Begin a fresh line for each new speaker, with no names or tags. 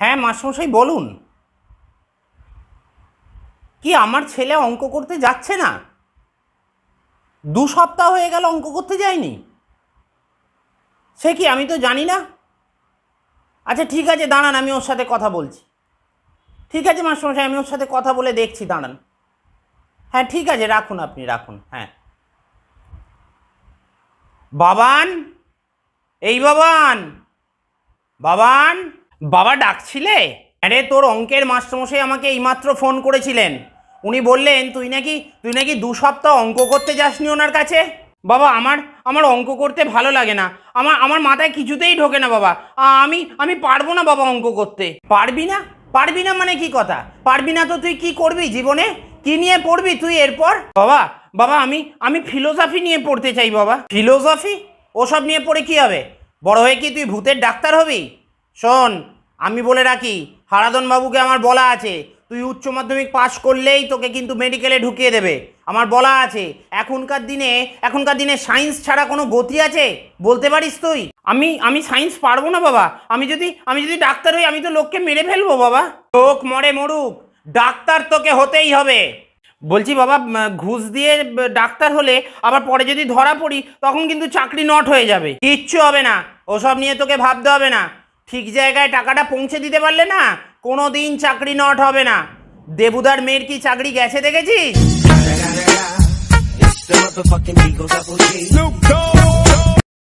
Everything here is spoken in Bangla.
হ্যাঁ মাস্টারমশাই বলুন। কি আমার ছেলে অঙ্ক করতে যাচ্ছে না? 2 সপ্তাহ হয়ে গেল অঙ্ক করতে যায়নি। সে কি, আমি তো জানি না। আচ্ছা ঠিক আছে, দাঁড়ান, আমি ওর সাথে কথা বলছি। ঠিক আছে মাস্টারমশাই, আমি ওর সাথে কথা বলে দেখছি, দাঁড়ান। হ্যাঁ ঠিক আছে, রাখুন, আপনি রাখুন। হ্যাঁ বাবান, এই বাবান, বাবান, বাবা ডাকছিলে? আরে তোর অঙ্কের মাস্টারমশাই আমাকে এইমাত্র ফোন করেছিলেন। উনি বললেন তুই নাকি 2 সপ্তাহ অঙ্ক করতে যাসনি ওনার কাছে। বাবা আমার আমার অঙ্ক করতে ভালো লাগে না। আমার মাথায় কিছুতেই ঢোকে না বাবা। আমি পারবো না বাবা অঙ্ক করতে। পারবি না? পারবি না মানে কি কথা? পারবি না তো তুই কি করবি জীবনে? কি নিয়ে পড়বি তুই এরপর? বাবা, বাবা আমি ফিলোসফি নিয়ে পড়তে চাই বাবা। ফিলোসফি? ওসব নিয়ে পড়ে কি হবে? বড় হয়ে কি তুই ভূতের ডাক্তার হবি? শোন, আমি বলে রাখি, হারাধন বাবুকে আমার বলা আছে তুই উচ্চ মাধ্যমিক পাশ করলেই তোকে কিন্তু মেডিকেলে ঢুকিয়ে দেবে। আমার বলা আছে এখনকার দিনে সায়েন্স ছাড়া কোনো গতি আছে বলতে পারিস তুই? আমি সায়েন্স পারবো না বাবা। আমি যদি ডাক্তার হই আমি তো লোককে মেরে ফেলবো বাবা। লোক মরে মরুক, ডাক্তার তোকে হতেই হবে। বলছি বাবা, ঘুষ দিয়ে ডাক্তার হলে আবার পরে যদি ধরা পড়ি তখন কিন্তু চাকরি নট হয়ে যাবে। কিচ্ছু হবে না, ওসব নিয়ে তোকে ভাবতে হবে না। ঠিক জায়গায় টাকাটা পৌঁছে দিতে পারলে না, কোনো দিন চাকরি নট হবে না। দেবুদার মেয়ের কি চাকরি গেছে দেখেছিস?